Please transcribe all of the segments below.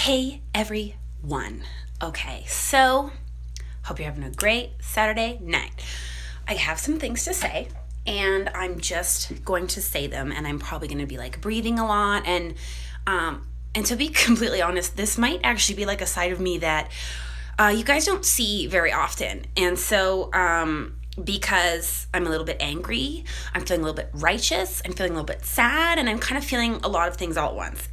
Hey everyone. Okay, so hope you're having a great Saturday night. I have some things to say and I'm just going to say them, and I'm probably going to be like breathing a lot, and to be completely honest, this might actually be like a side of me that you guys don't see very often. And so because I'm a little bit angry, I'm feeling a little bit righteous, I'm feeling a little bit sad, and I'm kind of feeling a lot of things all at once.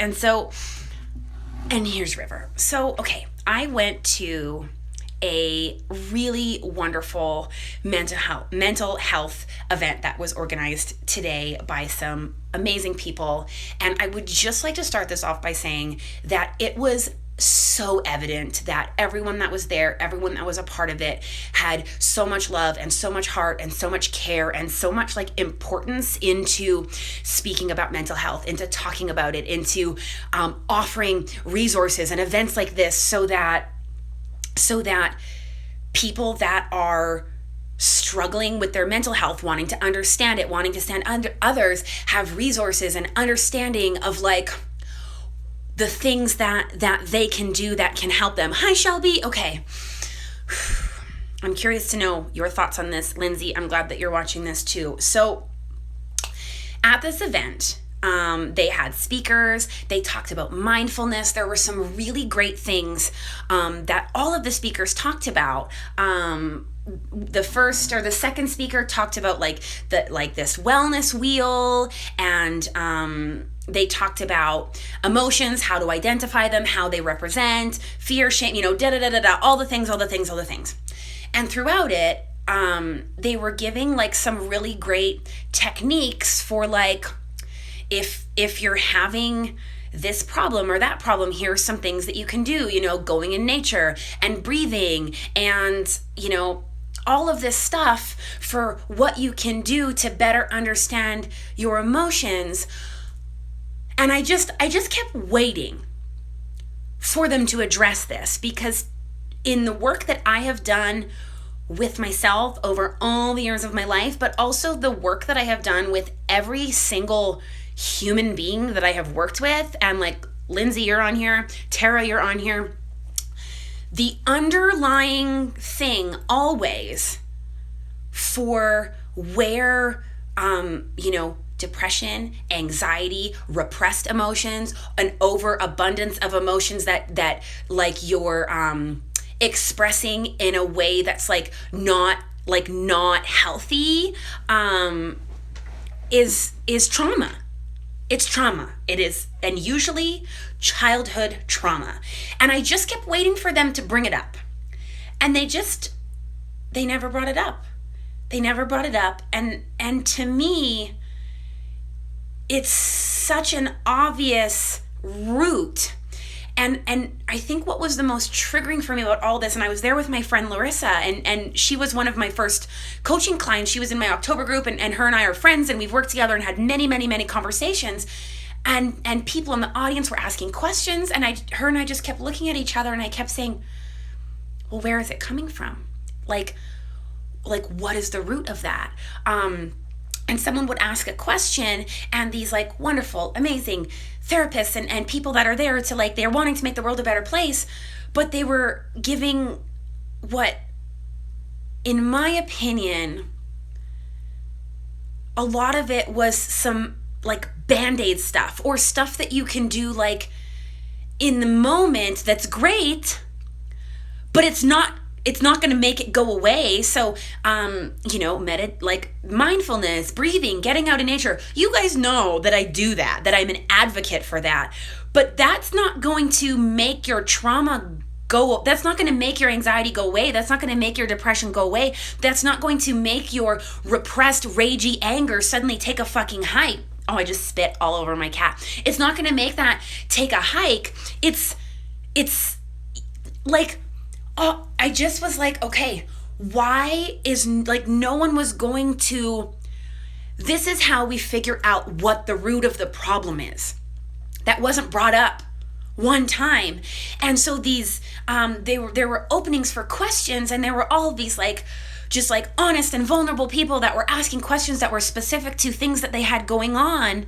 And here's River. So, okay, I went to a really wonderful mental health event that was organized today by some amazing people. And I would just like to start this off by saying that it was so evident that everyone that was there, everyone that was a part of it, had so much love and so much heart and so much care and so much like importance into speaking about mental health, into talking about it, into offering resources and events like this so that people that are struggling with their mental health, wanting to understand it, wanting to stand under others, have resources and understanding of like the things that they can do that can help them. Hi, Shelby. Okay. I'm curious to know your thoughts on this. Lindsay, I'm glad that you're watching this too. So at this event, they had speakers, they talked about mindfulness. There were some really great things that all of the speakers talked about. The first or the second speaker talked about this wellness wheel, and they talked about emotions, how to identify them, how they represent fear, shame, all the things. And throughout it, they were giving like some really great techniques for like, if you're having this problem or that problem, here's some things that you can do, going in nature and breathing and, all of this stuff for what you can do to better understand your emotions. And I just kept waiting for them to address this, because in the work that I have done with myself over all the years of my life, but also the work that I have done with every single human being that I have worked with, and like Lindsay, you're on here, Tara, you're on here, the underlying thing always for where depression, anxiety, repressed emotions, an overabundance of emotions that like you're expressing in a way that's like not healthy, is trauma. It's trauma. It is, and usually childhood trauma. And I just kept waiting for them to bring it up. And they never brought it up. And to me, it's such an obvious root. And I think what was the most triggering for me about all this, and I was there with my friend Larissa, and she was one of my first coaching clients. She was in my October group, and her and I are friends, and we've worked together and had many, many, many conversations. And people in the audience were asking questions, and her and I just kept looking at each other, and I kept saying, well, where is it coming from? Like what is the root of that? And someone would ask a question, and these like wonderful, amazing therapists and people that are there to like, they're wanting to make the world a better place, but they were giving what, in my opinion, a lot of it was some like Band-Aid stuff, or stuff that you can do like in the moment that's great, but it's not going to make it go away. So, like mindfulness, breathing, getting out in nature. You guys know that I do that I'm an advocate for that. But that's not going to make your trauma go. That's not going to make your anxiety go away. That's not going to make your depression go away. That's not going to make your repressed, ragey anger suddenly take a fucking hike. Oh, I just spit all over my cat. It's not going to make that take a hike. It's like, oh, I just was like, okay, why is like no one was going to, this is how we figure out what the root of the problem is. That wasn't brought up one time. And so these, there were openings for questions, and there were all these like, just like honest and vulnerable people that were asking questions that were specific to things that they had going on.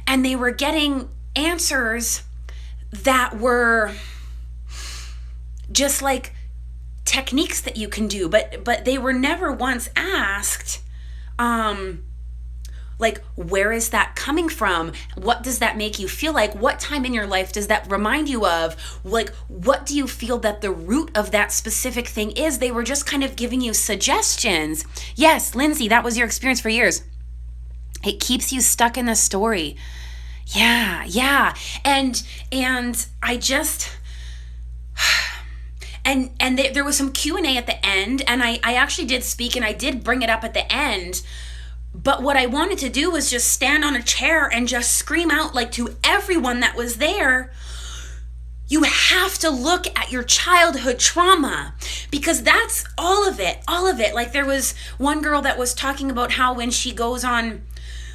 And they were getting answers that were just like techniques that you can do, but they were never once asked, like, where is that coming from? What does that make you feel like? What time in your life does that remind you of? Like, what do you feel that the root of that specific thing is? They were just kind of giving you suggestions. Yes, Lindsay, that was your experience for years. It keeps you stuck in the story. Yeah. And I just, and there was some Q&A at the end, and I actually did speak, and I did bring it up at the end. But what I wanted to do was just stand on a chair and just scream out, like, to everyone that was there, you have to look at your childhood trauma, because that's all of it. Like, there was one girl that was talking about how when she goes on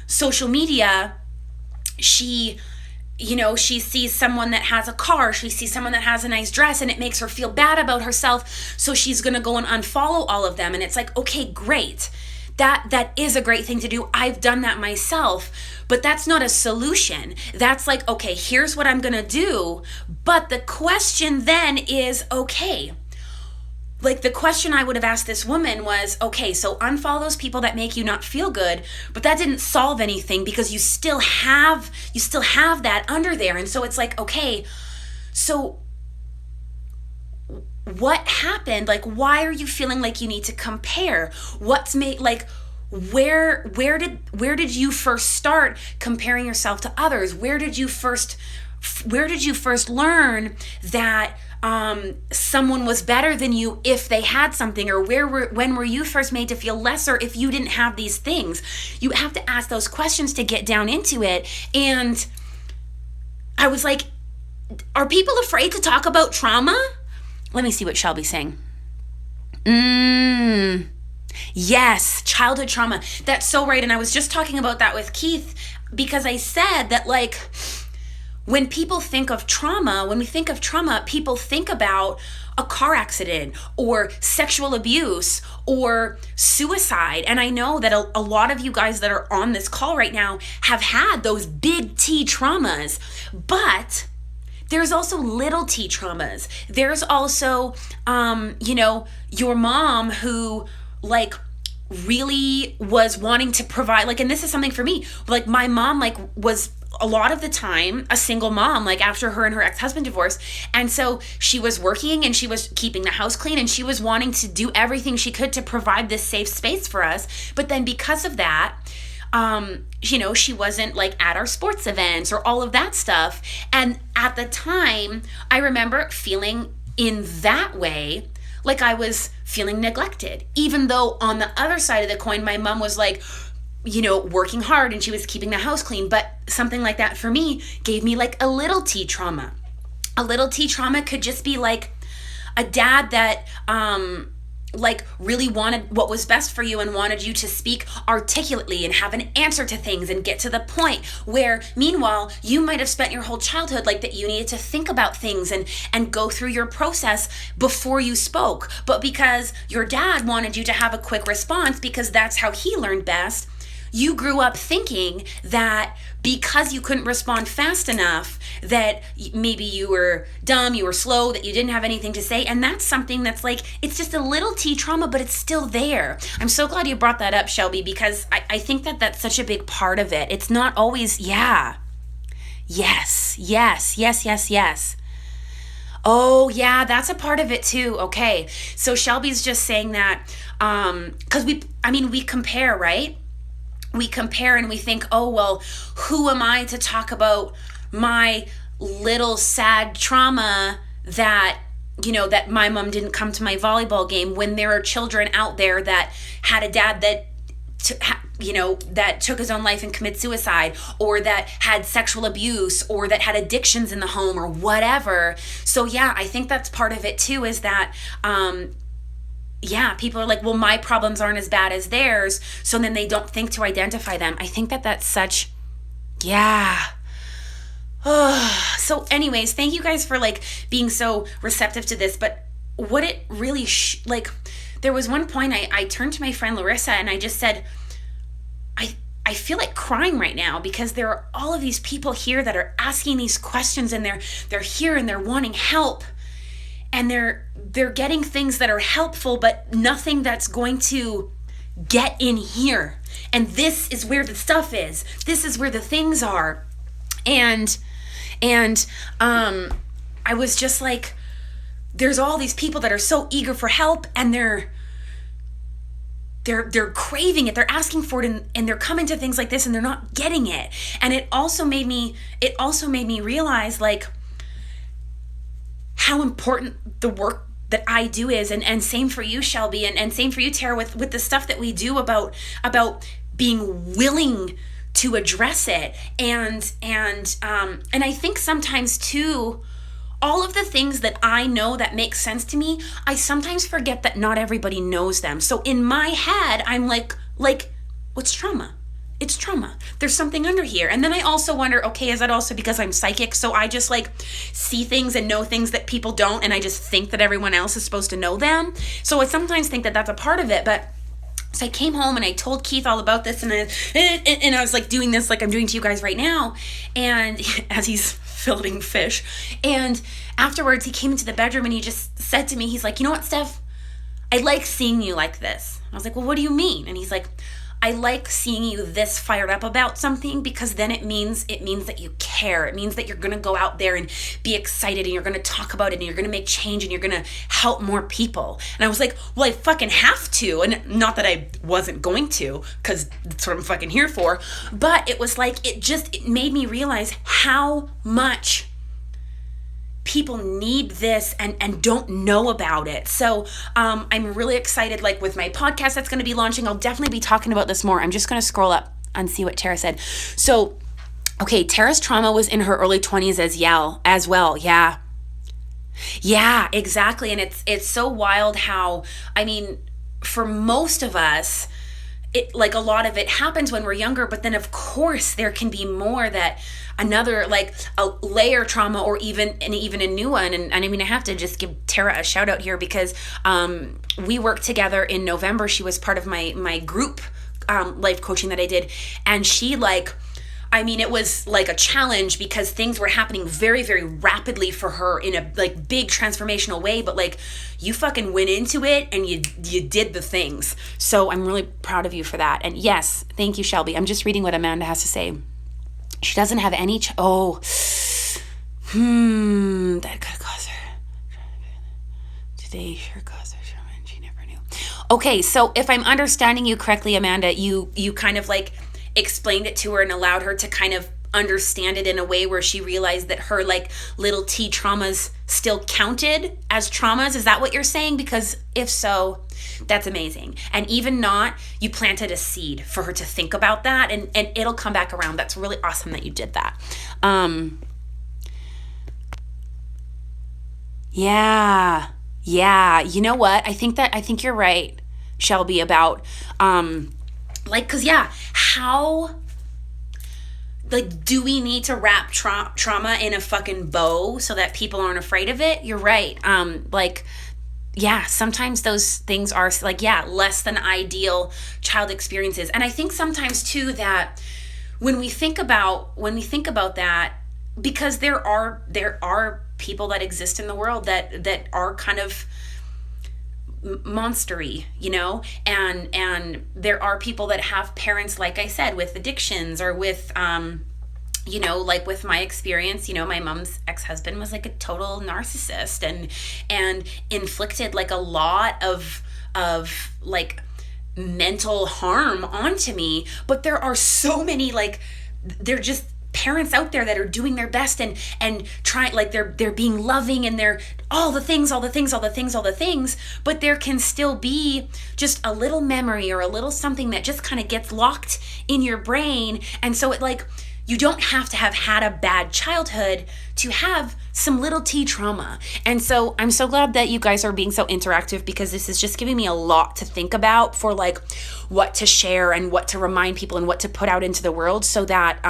social media, she sees someone that has a car, she sees someone that has a nice dress, and it makes her feel bad about herself, so she's gonna go and unfollow all of them. And it's like, okay, great. That is a great thing to do. I've done that myself, but that's not a solution. That's like, okay, here's what I'm gonna do. But the question then is, okay, like the question I would have asked this woman was, okay, so unfollow those people that make you not feel good, but that didn't solve anything because you still have that under there. And so it's like, okay, so what happened? Like, why are you feeling like you need to compare? What's made, like, where did you first start comparing yourself to others? Where did you first learn that someone was better than you if they had something? Or when were you first made to feel lesser if you didn't have these things? You have to ask those questions to get down into it. And I was like, are people afraid to talk about trauma? Let me see what Shelby's saying. Yes, childhood trauma. That's so right. And I was just talking about that with Keith, because I said that, like, when people think of trauma, people think about a car accident or sexual abuse or suicide. And I know that a lot of you guys that are on this call right now have had those big T traumas, but there's also little T traumas. There's also, your mom who, like, really was wanting to provide, like, and this is something for me, like, my mom, like, was a lot of the time a single mom, like, after her and her ex-husband divorced. And so she was working and she was keeping the house clean and she was wanting to do everything she could to provide this safe space for us. But then because of that, she wasn't, like, at our sports events or all of that stuff. And at the time, I remember feeling in that way, like I was feeling neglected, even though on the other side of the coin, my mom was, like, working hard and she was keeping the house clean. But something like that for me gave me, like, a little T trauma. A little T trauma could just be like a dad that, like, really wanted what was best for you and wanted you to speak articulately and have an answer to things and get to the point, where meanwhile you might have spent your whole childhood like that you needed to think about things and go through your process before you spoke. But because your dad wanted you to have a quick response because that's how he learned best, you grew up thinking that because you couldn't respond fast enough, that maybe you were dumb, you were slow, that you didn't have anything to say. And that's something that's, like, it's just a little T trauma, but it's still there. I'm so glad you brought that up, Shelby, because I think that that's such a big part of it. It's not always, yes. Oh, yeah, that's a part of it too. Okay, so Shelby's just saying that because we compare, right? We compare and we think, oh, well, who am I to talk about my little sad trauma that my mom didn't come to my volleyball game, when there are children out there that had a dad that that took his own life and committed suicide, or that had sexual abuse, or that had addictions in the home, or whatever. So yeah, I think that's part of it too, is that people are like, well, my problems aren't as bad as theirs, so then they don't think to identify them. I think that that's such, So anyways, thank you guys for, like, being so receptive to this. But what it really, there was one point I turned to my friend Larissa and I just said, I feel like crying right now, because there are all of these people here that are asking these questions, and they're here and they're wanting help. and they're getting things that are helpful, but nothing that's going to get in here. And this is where the stuff is. This is where the things are. And I was just like, there's all these people that are so eager for help, and they're craving it, they're asking for it, and they're coming to things like this and they're not getting it. And it also made me realize like how important the work that I do is, and same for you, Shelby, and same for you, Tara, with the stuff that we do about being willing to address it. And I think sometimes too, all of the things that I know that make sense to me, I sometimes forget that not everybody knows them. So in my head, I'm like, what's trauma? It's trauma. There's something under here. And then I also wonder, okay, is that also because I'm psychic? So I just like see things and know things that people don't, and I just think that everyone else is supposed to know them. So I sometimes think that that's a part of it. But so I came home and I told Keith all about this, and I was like doing this like I'm doing to you guys right now, and as he's filleting fish. And afterwards he came into the bedroom and he just said to me, he's like, you know what, Steph, I like seeing you like this. I was like, well, what do you mean? And he's like, I like seeing you this fired up about something, because then it means that you care. It means that you're going to go out there and be excited, and you're going to talk about it, and you're going to make change, and you're going to help more people. And I was like, well, I fucking have to. And not that I wasn't going to, because that's what I'm fucking here for. But it was like, it made me realize how much people need this and don't know about it. So I'm really excited, like with my podcast that's going to be launching, I'll definitely be talking about this more. I'm just going to scroll up and see what Tara said. So, okay, Tara's trauma was in her early 20s as well. Yeah, exactly. And it's so wild how, I mean, for most of us, it, like a lot of it happens when we're younger, but then of course there can be more, that another, like a layer trauma, or even a new one. And I mean, I have to just give Tara a shout out here, because we worked together in November. She was part of my group life coaching that I did, and she like, I mean, it was like a challenge, because things were happening very, very rapidly for her in a like big transformational way, but like you fucking went into it and you did the things. So I'm really proud of you for that. And yes, thank you, Shelby. I'm just reading what Amanda has to say. She doesn't have any that could cause her. Today sure caused her trauma, and she never knew. Okay, so if I'm understanding you correctly, Amanda, you kind of like explained it to her and allowed her to kind of understand it in a way where she realized that her like little T traumas still counted as traumas. Is that what you're saying? Because if so, that's amazing. And even not, you planted a seed for her to think about that, and it'll come back around. That's really awesome that you did that. Yeah. You know what? I think you're right, Shelby, about like, cause yeah, how, like, do we need to wrap trauma in a fucking bow so that people aren't afraid of it? You're right. Like, yeah, sometimes those things are like, yeah, less than ideal child experiences. And I think sometimes too that when we think about that, because there are people that exist in the world that are kind of monstery, you know, and there are people that have parents, like I said, with addictions, or with you know, like with my experience, you know, my mom's ex-husband was like a total narcissist and inflicted like a lot of like mental harm onto me. But there are so many, like, they're just parents out there that are doing their best and trying, like they're being loving, and they're all the things, but there can still be just a little memory or a little something that just kind of gets locked in your brain. And so it, like, you don't have to have had a bad childhood to have some little T trauma. And so I'm so glad that you guys are being so interactive, because this is just giving me a lot to think about for like what to share and what to remind people and what to put out into the world, so that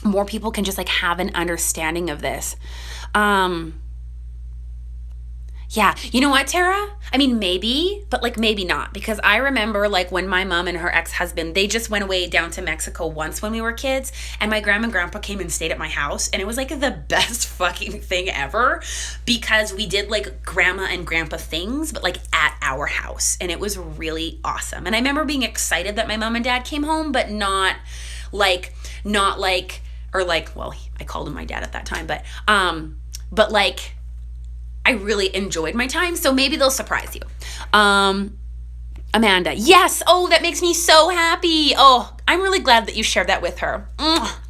more people can just like have an understanding of this. Yeah. You know what, Tara? I mean, maybe, but like maybe not. Because I remember like when my mom and her ex-husband, they just went away down to Mexico once when we were kids. And my grandma and grandpa came and stayed at my house. And it was like the best fucking thing ever because we did like grandma and grandpa things, but like at our house. And it was really awesome. And I remember being excited that my mom and dad came home, but not like, or like, well, I called him my dad at that time, but like, I really enjoyed my time, so maybe they'll surprise you. Amanda, yes. Oh, that makes me so happy. Oh, I'm really glad that you shared that with her.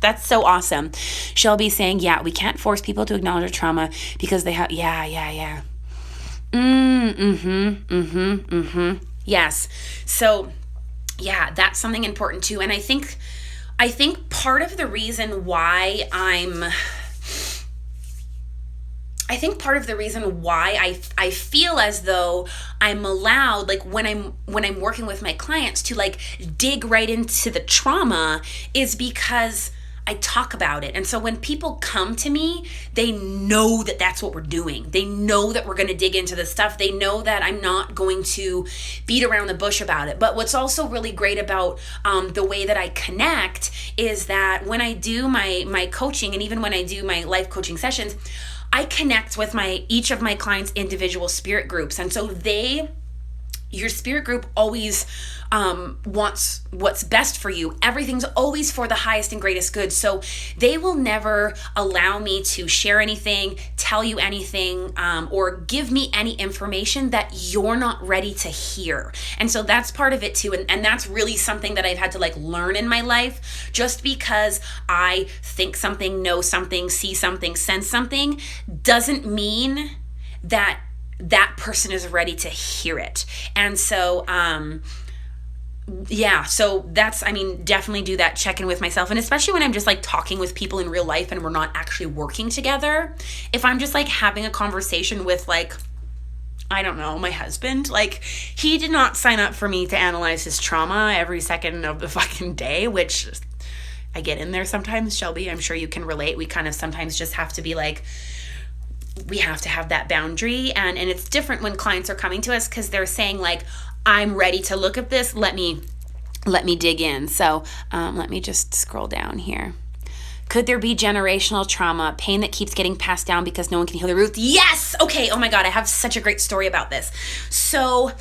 That's so awesome. Shelby saying, yeah, we can't force people to acknowledge their trauma because they have, yeah. Yes. So, yeah, that's something important too. And I think part of the reason why I feel as though I'm allowed, like when I'm working with my clients, to like dig right into the trauma is because I talk about it. And so when people come to me, they know that that's what we're doing. They know that we're going to dig into the stuff. They know that I'm not going to beat around the bush about it. But what's also really great about the way that I connect is that when I do my coaching, and even when I do my life coaching sessions, I connect with each of my clients' individual spirit groups. And so your spirit group always wants what's best for you. Everything's always for the highest and greatest good. So they will never allow me to share anything, tell you anything, or give me any information that you're not ready to hear. And so that's part of it too. And that's really something that I've had to like learn in my life. Just because I think something, know something, see something, sense something, doesn't mean that person is ready to hear it. And so, so that's, I mean, definitely do that check in with myself. And especially when I'm just like talking with people in real life and we're not actually working together. If I'm just like having a conversation with like, I don't know, my husband, like he did not sign up for me to analyze his trauma every second of the fucking day, which I get in there sometimes, Shelby. I'm sure you can relate. We kind of sometimes just have to be like, we have to have that boundary. And it's different when clients are coming to us because they're saying like, I'm ready to look at this. Let me dig in. So let me just scroll down here. Could there be generational trauma, pain that keeps getting passed down because no one can heal the root? Yes. Okay. Oh my God. I have such a great story about this. So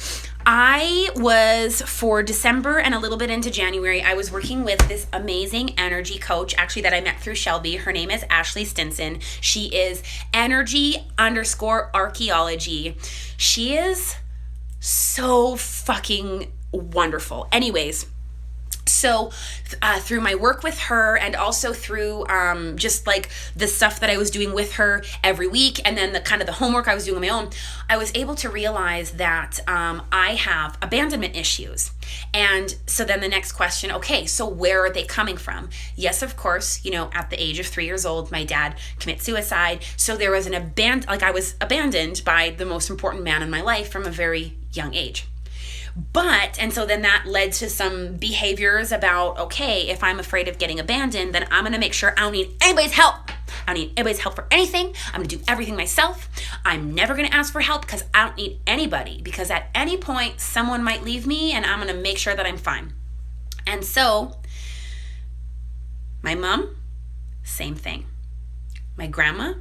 I was, for December and a little bit into January, I was working with this amazing energy coach, actually, that I met through Shelby. Her name is Ashley Stinson. She is energy_archaeology. She is so fucking wonderful. Anyways, so through my work with her and also through just like the stuff that I was doing with her every week and then the kind of the homework I was doing on my own, I was able to realize that I have abandonment issues. And so then the next question, okay, so where are they coming from? Yes, of course, at the age of 3 years old, my dad committed suicide. So there was I was abandoned by the most important man in my life from a very young age. And so then that led to some behaviors about, okay, if I'm afraid of getting abandoned, then I'm going to make sure I don't need anybody's help. I don't need anybody's help for anything. I'm going to do everything myself. I'm never going to ask for help because I don't need anybody, because at any point someone might leave me and I'm going to make sure that I'm fine. And so my mom, same thing. My grandma,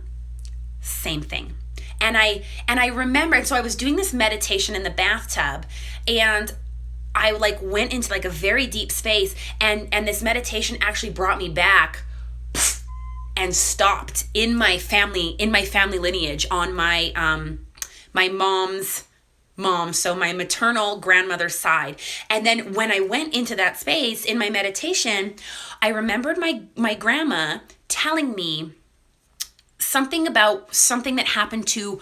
same thing. And I remember, and so I was doing this meditation in the bathtub, and I like went into like a very deep space, and this meditation actually brought me back and stopped in my family lineage on my my mom's mom, so my maternal grandmother's side. And then when I went into that space in my meditation, I remembered my grandma telling me something about something that happened to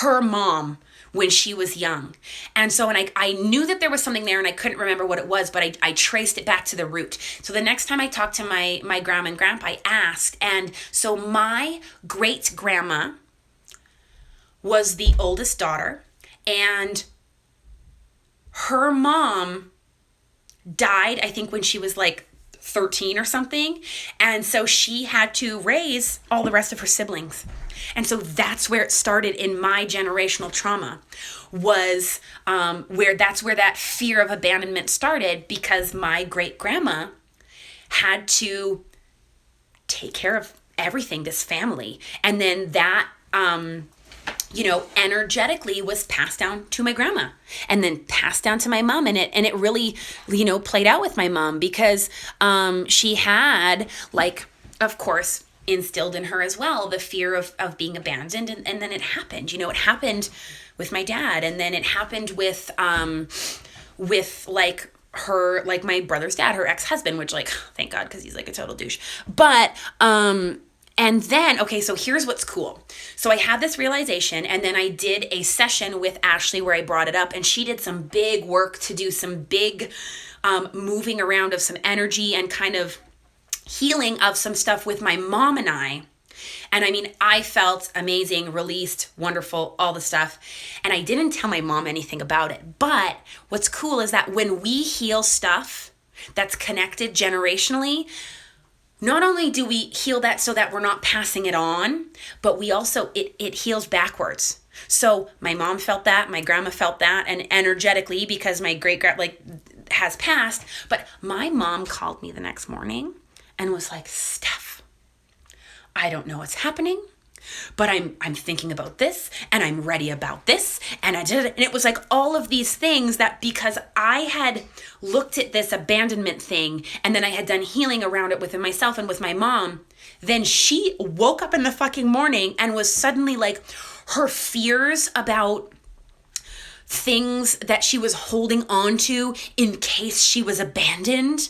her mom when she was young. And so, and I knew that there was something there and I couldn't remember what it was, but I traced it back to the root. So the next time I talked to my grandma and grandpa, I asked. And so my great grandma was the oldest daughter, and her mom died, I think, when she was like 13 or something. And so she had to raise all the rest of her siblings. And so that's where it started in my generational trauma, was where that fear of abandonment started, because my great grandma had to take care of everything, this family. And then that, energetically was passed down to my grandma, and then passed down to my mom. And it really, played out with my mom, because she had, like, of course, instilled in her as well the fear of being abandoned. And then it happened. It happened with my dad, and then it happened with like her, like my brother's dad, her ex-husband, which, like, thank God, because he's like a total douche. But and then, okay, so here's what's cool. So I had this realization, and then I did a session with Ashley where I brought it up, and she did some big work to do some big moving around of some energy and kind of healing of some stuff with my mom and I. And I mean, I felt amazing, released, wonderful, all the stuff. And I didn't tell my mom anything about it. But what's cool is that when we heal stuff that's connected generationally, not only do we heal that so that we're not passing it on, but we also, it heals backwards. So my mom felt that, my grandma felt that, and energetically, because my great-grand, has passed. But my mom called me the next morning and was like, Steph, I don't know what's happening, but I'm thinking about this, and I'm ready about this, and I did it. And it was like all of these things that, because I had looked at this abandonment thing, and then I had done healing around it within myself and with my mom, then she woke up in the fucking morning and was suddenly like, her fears about things that she was holding on to in case she was abandoned.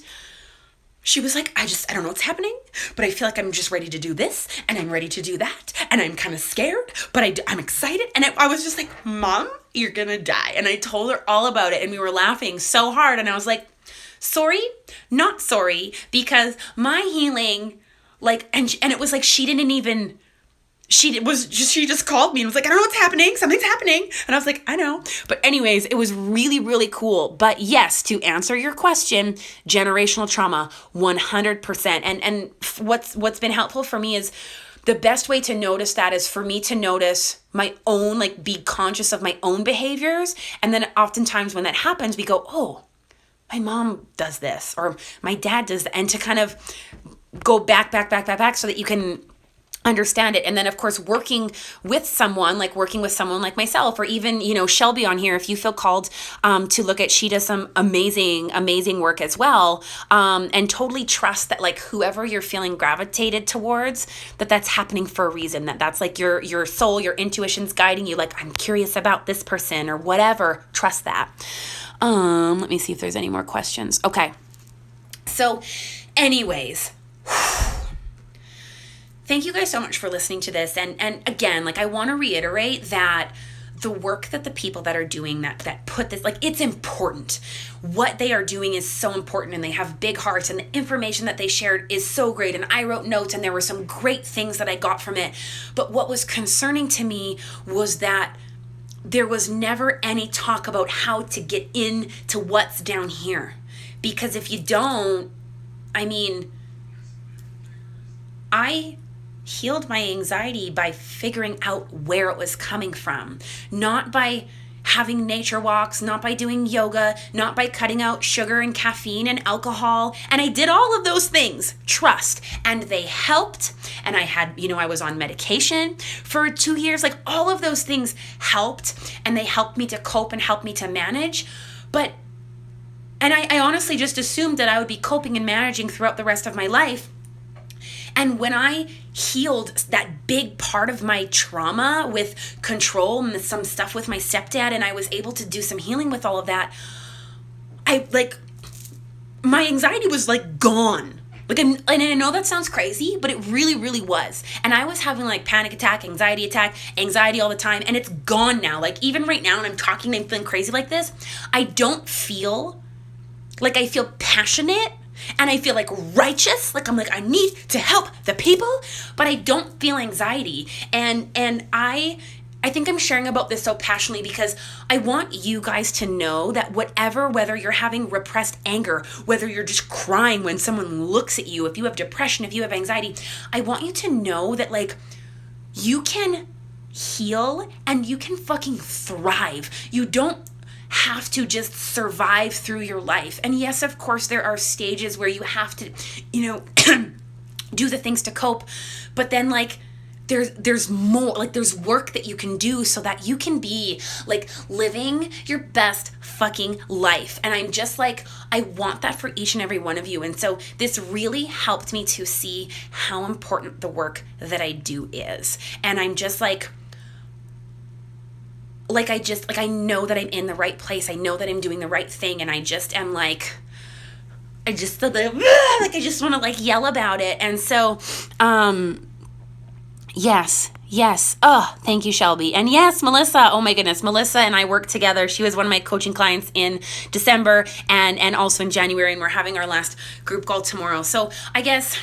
She was like, I don't know what's happening, but I feel like I'm just ready to do this, and I'm ready to do that, and I'm kind of scared, but I'm excited. And I was just like, Mom, you're gonna die. And I told her all about it, and we were laughing so hard. And I was like, sorry, not sorry, because my healing, and it was like, she just called me and was like, I don't know what's happening. Something's happening. And I was like, I know. But anyways, it was really, really cool. But yes, to answer your question, generational trauma, 100%. And what's been helpful for me is, the best way to notice that is for me to notice my own, be conscious of my own behaviors. And then oftentimes when that happens, we go, oh, my mom does this, or my dad does that. And to kind of go back so that you can understand it. And then, of course, working with someone like myself, or even, Shelby on here, if you feel called to look at, she does some amazing work as well. And totally trust that, whoever you're feeling gravitated towards, that's happening for a reason, that's like your soul, your intuition's guiding you. I'm curious about this person or whatever. Trust that. Let me see if there's any more questions. Okay. So anyways, thank you guys so much for listening to this. And again, I want to reiterate that the work that the people that are doing that put this, it's important. What they are doing is so important, and they have big hearts, and the information that they shared is so great. And I wrote notes, and there were some great things that I got from it. But what was concerning to me was that there was never any talk about how to get into what's down here. Because if you don't, I healed my anxiety by figuring out where it was coming from, not by having nature walks, not by doing yoga, not by cutting out sugar and caffeine and alcohol. And I did all of those things, trust, and they helped. And I had, I was on medication for 2 years. All of those things helped, and they helped me to cope and helped me to manage. And I honestly just assumed that I would be coping and managing throughout the rest of my life. And when I healed that big part of my trauma with control and some stuff with my stepdad, and I was able to do some healing with all of that, my anxiety was gone. And I know that sounds crazy, but it really, really was. And I was having panic attack, anxiety all the time, and it's gone now. Even right now, when I'm talking, I'm feeling crazy like this, I don't feel I feel passionate. And I feel righteous, I need to help the people, but I don't feel anxiety. And I I think I'm sharing about this so passionately because I want you guys to know that whether you're having repressed anger, whether you're just crying when someone looks at you, if you have depression, if you have anxiety, I want you to know that like you can heal and you can fucking thrive. You don't have to just survive through your life. And yes, of course, there are stages where you have to, do the things to cope, but then like there's more, like there's work that you can do so that you can be like living your best fucking life. And I'm just like, I want that for each and every one of you. And so this really helped me to see how important the work that I do is. And I'm just I know that I'm in the right place. I know that I'm doing the right thing. And I just am like, I just want to like yell about it. And so, yes. Oh, thank you, Shelby. And yes, Melissa. Oh my goodness. Melissa and I worked together. She was one of my coaching clients in December and also in January. And we're having our last group call tomorrow. So I guess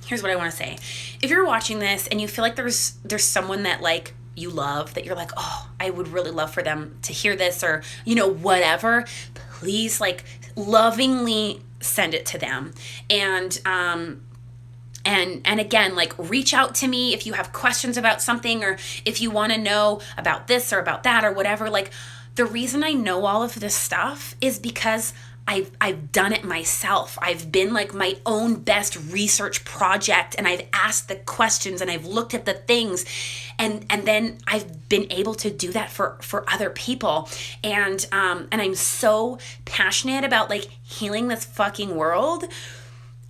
here's what I want to say. If you're watching this and you feel like there's someone that like you love, that you're like, oh, I would really love for them to hear this or, whatever, please like lovingly send it to them. And again, like reach out to me if you have questions about something or if you want to know about this or about that or whatever. Like the reason I know all of this stuff is because I've done it myself. I've been like my own best research project and I've asked the questions and I've looked at the things and then I've been able to do that for other people. And I'm so passionate about like healing this fucking world.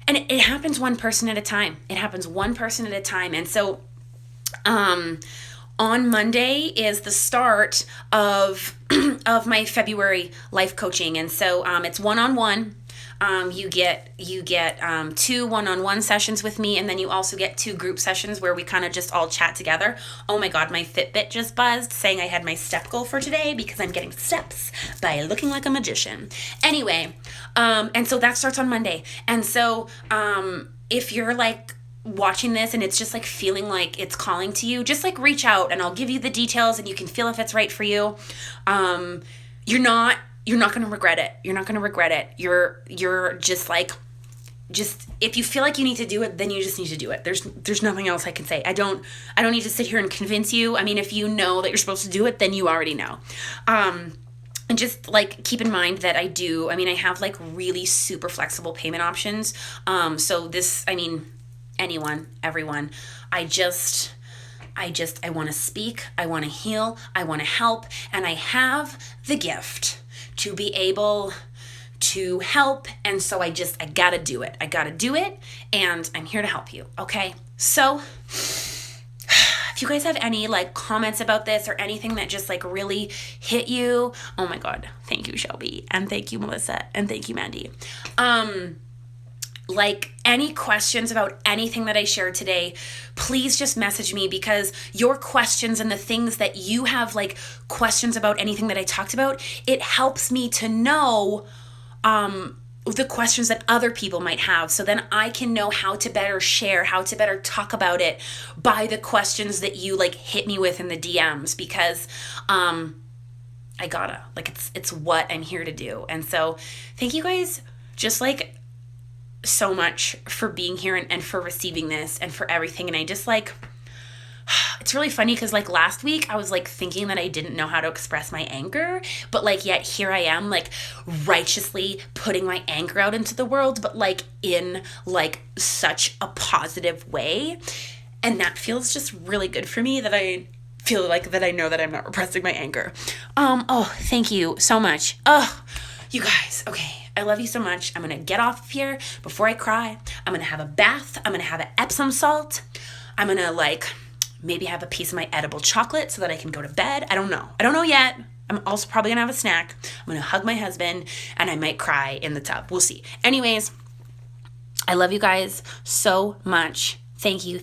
And it happens one person at a time. And so, on Monday is the start of my February life coaching. And so, it's one-on-one. You get 2 one-on-one sessions with me, and then you also get 2 group sessions where we kind of just all chat together. Oh my God, my Fitbit just buzzed saying I had my step goal for today because I'm getting steps by looking like a magician. Anyway, and so that starts on Monday. And so if you're like watching this and it's just like feeling like it's calling to you, just like reach out and I'll give you the details and you can feel if it's right for you. You're not going to regret it. You're just like, if you feel like you need to do it, then you just need to do it. There's nothing else I can say. I don't need to sit here and convince you. I mean, if you know that you're supposed to do it, then you already know. And just like keep in mind that I have like really super flexible payment options. So this, everyone, I want to speak, I want to heal, I want to help, and I have the gift to be able to help. And so I gotta do it. And I'm here to help you. Okay. So if you guys have any like comments about this or anything that just like really hit you, oh my God, thank you, Shelby. And thank you, Melissa. And thank you, Mandy. Like any questions about anything that I shared today, please just message me, because your questions and the things that you have like questions about anything that I talked about, it helps me to know the questions that other people might have. So then I can know how to better share, how to better talk about it by the questions that you like hit me with in the DMs, because I gotta, like, it's what I'm here to do. And so thank you guys just like so much for being here and for receiving this and for everything. And I just like, it's really funny because like last week I was like thinking that I didn't know how to express my anger, but like yet here I am like righteously putting my anger out into the world, but like in like such a positive way. And that feels just really good for me, that I feel like that I know that I'm not repressing my anger. Oh, thank you so much. Oh, you guys, okay. I love you so much. I'm going to get off of here before I cry. I'm going to have a bath. I'm going to have an Epsom salt. I'm going to like maybe have a piece of my edible chocolate so that I can go to bed. I don't know yet. I'm also probably going to have a snack. I'm going to hug my husband and I might cry in the tub. We'll see. Anyways, I love you guys so much. Thank you.